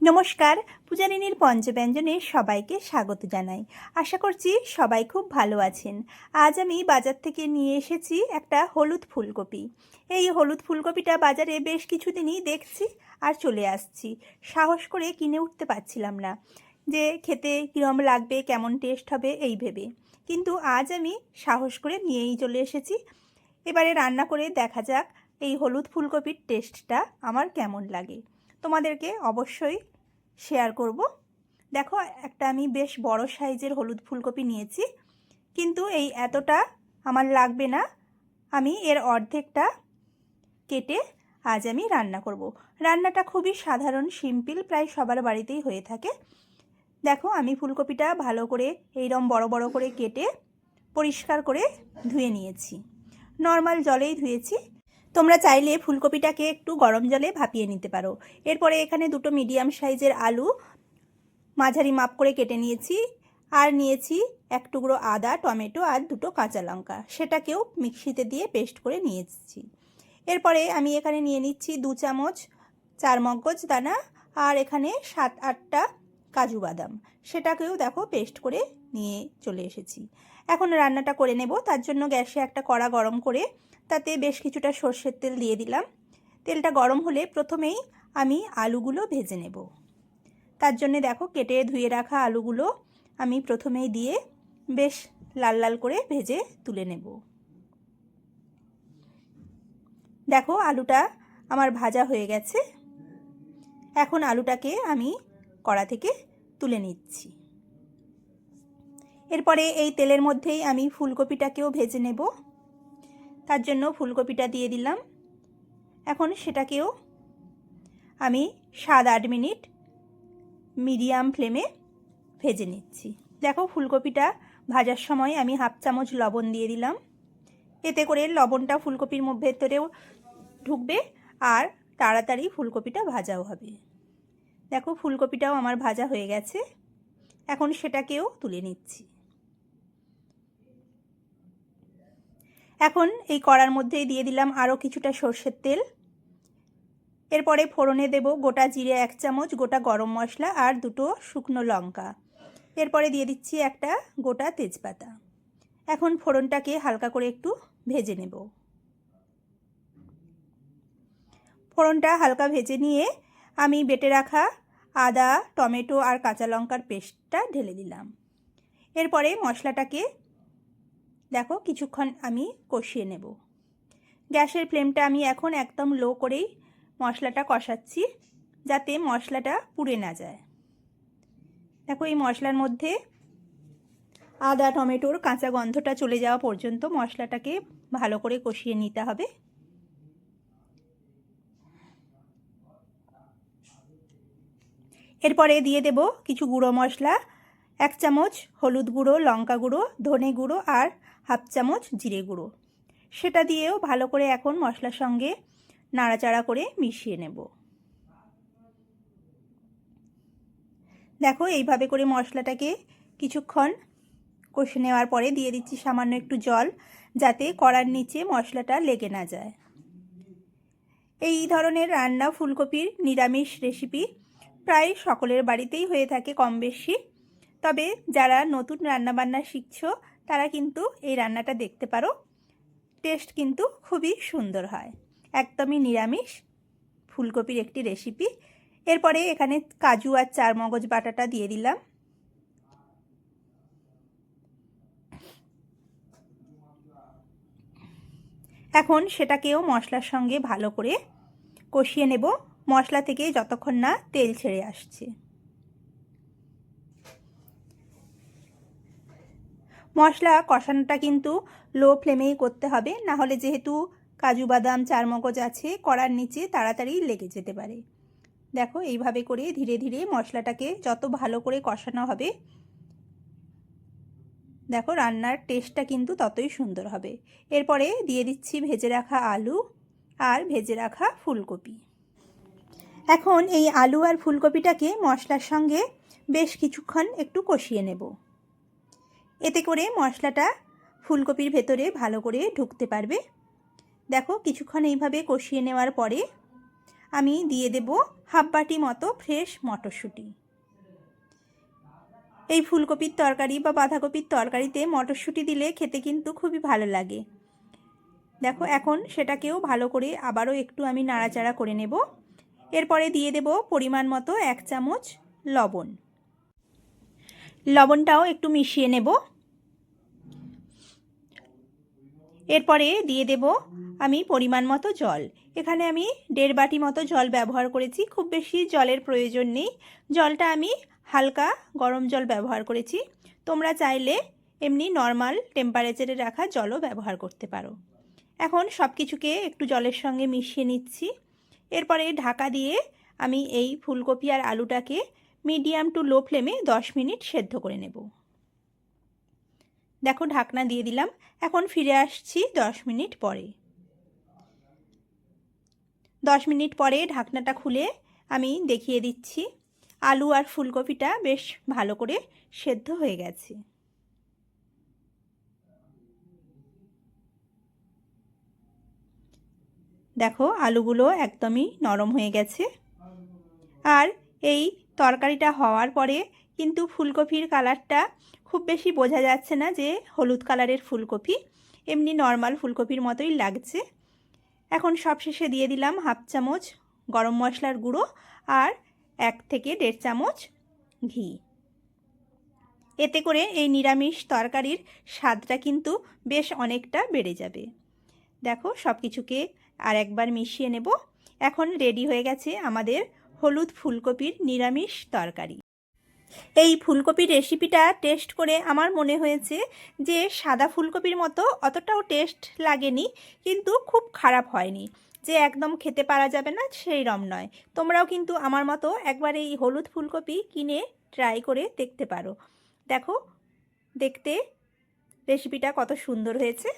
নমস্কার, পূজারিনীর পঞ্চব্যঞ্জনে সবাইকে স্বাগত জানাই। আশা করছি সবাই খুব ভালো আছেন। আজ আমি বাজার থেকে নিয়ে এসেছি একটা হলুদ ফুলকপি। এই হলুদ ফুলকপিটা বাজারে বেশ কিছুদিনই দেখছি আর চলে আসছি। সাহস করে কিনে উঠতে পারছিলাম না যে খেতে কীরকম লাগবে, কেমন টেস্ট হবে এই ভেবে। কিন্তু আজ আমি সাহস করে নিয়েই চলে এসেছি। এবারে রান্না করে দেখা যাক এই হলুদ ফুলকপির টেস্টটা আমার কেমন লাগে। তোমাদেরকে অবশ্যই শেয়ার করব। দেখো, একটা আমি বেশ বড় সাইজের হলুদ ফুলকপি নিয়েছি, কিন্তু এই এতটা আমার লাগবে না। আমি এর অর্ধেকটা কেটে আজ আমি রান্না করব। রান্নাটা খুবই সাধারণ, সিম্পল, প্রায় সবার বাড়িতেই হয়ে থাকে। দেখো, আমি ফুলকপিটা ভালো করে এইরকম বড় বড় করে কেটে পরিষ্কার করে ধুয়ে নিয়েছি। নর্মাল জলেই ধুয়েছি। তোমরা চাইলে ফুলকপিটাকে একটু গরম জলে ভাপিয়ে নিতে পারো। এরপরে এখানে দুটো মিডিয়াম সাইজের আলু মাঝারি মাপ করে কেটে নিয়েছি, আর নিয়েছি এক টুকরো আদা, টমেটো আর দুটো কাঁচা লঙ্কা, সেটাকেও মিক্সিতে দিয়ে পেস্ট করে নিয়েছি। এরপরে আমি এখানে নিয়ে নিচ্ছি 2 চামচ চারমগজ দানা, আর এখানে 7-8টা কাজু বাদাম, সেটাকেও দেখো পেস্ট করে নিয়ে চলে এসেছি। এখন রান্নাটা করে নেব। তার জন্য গ্যাসে একটা কড়া গরম করে তাতে বেশ কিছুটা সর্ষের তেল দিয়ে দিলাম। তেলটা গরম হলে প্রথমেই আমি আলুগুলো ভেজে নেব। তার জন্য দেখো, কেটে ধুয়ে রাখা আলুগুলো আমি প্রথমেই দিয়ে বেশ লাল লাল করে ভেজে তুলে নেব। দেখো, আলুটা আমার ভাজা হয়ে গেছে। এখন আলুটাকে আমি কড়া থেকে তুলে নিচ্ছি। এরপরে এই তেলের মধ্যেই আমি ফুলকপিটাকেও ভেজে নেব। তার জন্য ফুলকপিটা দিয়ে দিলাম। এখন সেটাকেও আমি 7-8 মিনিট মিডিয়াম ফ্লেমে ভেজে নিচ্ছি। দেখো, ফুলকপিটা ভাজার সময় আমি 1/2 চামচ লবণ দিয়ে দিলাম। এতে করে লবণটা ফুলকপির ভেতরেও ঢুকবে আর তাড়াতাড়ি ফুলকপিটা ভাজাও হবে। দেখো, ফুলকপিটাও আমার ভাজা হয়ে গেছে। এখন সেটাকেও তুলে নিচ্ছি। এখন এই কড়ার মধ্যেই দিয়ে দিলাম আরও কিছুটা সর্ষের তেল। এরপরে ফোড়নে দেব গোটা জিরে 1 চামচ, গোটা গরম মশলা আর 2টো শুকনো লঙ্কা। এরপরে দিয়ে দিচ্ছি একটা গোটা তেজপাতা। এখন ফোড়নটাকে হালকা করে একটু ভেজে নেব। ফোড়নটা হালকা ভেজে নিয়ে আমি বেটে রাখা আদা, টমেটো আর কাঁচা লঙ্কার পেস্টটা ঢেলে দিলাম। এরপরে মশলাটাকে দেখো কিছুক্ষণ আমি কষিয়ে নেব। গ্যাসের ফ্লেমটা আমি এখন একদম লো করেই মশলাটা কষাচ্ছি, যাতে মশলাটা পুড়ে না যায়। দেখো, এই মশলার মধ্যে আদা টমেটোর কাঁচা গন্ধটা চলে যাওয়া পর্যন্ত মশলাটাকে ভালো করে কষিয়ে নিতে হবে। এরপরে দিয়ে দেব কিছু গুঁড়ো মশলা, 1 চামচ হলুদ গুঁড়ো, লঙ্কা গুঁড়ো, ধনে গুঁড়ো আর 1/2 চামচ জিরে গুঁড়ো। সেটা দিয়েও ভালো করে এখন মশলার সঙ্গে নাড়াচাড়া করে মিশিয়ে নেব। দেখো, এইভাবে করে মশলাটাকে কিছুক্ষণ কষে নেওয়ার পরে দিয়ে দিচ্ছি সামান্য একটু জল, যাতে কড়ার নিচে মশলাটা লেগে না যায়। এই ধরনের রান্না, ফুলকপির নিরামিষ রেসিপি, প্রায় সকলের বাড়িতেই হয়ে থাকে কম বেশি। তবে যারা নতুন রান্নাবান্না শিখছো তারা কিন্তু এই রান্নাটা দেখতে পারো। টেস্ট কিন্তু খুবই সুন্দর হয়। একদমই নিরামিষ ফুলকপির একটি রেসিপি। এরপরে এখানে কাজু আর চারমগজ বাটাটা দিয়ে দিলাম। এখন সেটাকেও মশলার সঙ্গে ভালো করে কষিয়ে নেব, মশলা থেকে যতক্ষণ না তেল ছেড়ে আসছে। মশলা কষানোটা কিন্তু লো ফ্লেমেই করতে হবে, না হলে যেহেতু কাজু বাদাম চারমগজ আছে কড়ার নিচে তাড়াতাড়ি লেগে যেতে পারে। দেখো, এইভাবে করে ধীরে ধীরে মশলাটাকে যত ভালো করে কষানো হবে, দেখো রান্নার টেস্টটা কিন্তু ততই সুন্দর হবে। এরপরে দিয়ে দিচ্ছি ভেজে রাখা আলু আর ভেজে রাখা ফুলকপি। এখন এই আলু আর ফুলকপিটাকে মশলার সঙ্গে বেশ কিছুক্ষণ একটু কষিয়ে নেব। এতে করে মশলাটা ফুলকপির ভেতরে ভালো করে ঢুকতে পারবে। দেখো, কিছুক্ষণ এইভাবে কষিয়ে নেওয়ার পরে আমি দিয়ে দেব হাফ বাটি মতো ফ্রেশ মটরশুঁটি। এই ফুলকপির তরকারি বা বাঁধাকপির তরকারিতে মটরশুঁটি দিলে খেতে কিন্তু খুবই ভালো লাগে। দেখো এখন সেটাকেও ভালো করে আবারও একটু আমি নাড়াচাড়া করে নেব। এরপরে দিয়ে দেব পরিমাণ মতো 1 চামচ লবণ। লবণটাও একটু মিশিয়ে নেব। এরপরে দিয়ে দেব আমি পরিমাণ মতো জল। এখানে আমি 1.5 বাটি মতো জল ব্যবহার করেছি, খুব বেশি জলের প্রয়োজন নেই। জলটা আমি হালকা গরম জল ব্যবহার করেছি, তোমরা চাইলে এমনি নর্মাল টেম্পারেচারে রাখা জলও ব্যবহার করতে পারো। এখন সব কিছুকে একটু জলের সঙ্গে মিশিয়ে নিচ্ছি। এরপরে ঢাকা দিয়ে আমি এই ফুলকপি আর আলুটাকে মিডিয়াম টু লো ফ্লেমে 10 মিনিট সেদ্ধ করে নেব। দেখো ঢাকনা দিয়ে দিলাম। এখন ফিরে আসছি 10 মিনিট পরে। 10 মিনিট পরে ঢাকনাটা খুলে আমি দেখিয়ে দিচ্ছি আলু আর ফুলকপিটা বেশ ভালো করে সেদ্ধ হয়ে গেছে। দেখো আলুগুলো একদমই নরম হয়ে গেছে। আর এই তরকারিটা হওয়ার পরে কিন্তু ফুলকপির কালারটা খুব বেশি বোঝা যাচ্ছে না যে হলুদ কালারের ফুলকপি, এমনি নর্মাল ফুলকপির মতোই লাগছে। এখন সবশেষে দিয়ে দিলাম হাফ চামচ গরম মশলার গুঁড়ো আর 1 থেকে 1.5 চামচ ঘি। এতে করে এই নিরামিষ তরকারির স্বাদটা কিন্তু বেশ অনেকটা বেড়ে যাবে। দেখো সব কিছুকে আর একবার মিশিয়ে নেব। এখন রেডি হয়ে গেছে আমাদের হলুদ ফুলকপির নিরামিষ তরকারি। এই ফুলকপির রেসিপিটা টেস্ট করে আমার মনে হয়েছে যে সাদা ফুলকপির মতো অতটাও টেস্ট লাগেনি, কিন্তু খুব খারাপ হয়নি যে একদম খেতে পারা যাবে না সেই রকম নয়। তোমরাও কিন্তু আমার মতো একবার এই হলুদ ফুলকপি কিনে ট্রাই করে দেখতে পারো। দেখো দেখতে রেসিপিটা কত সুন্দর হয়েছে।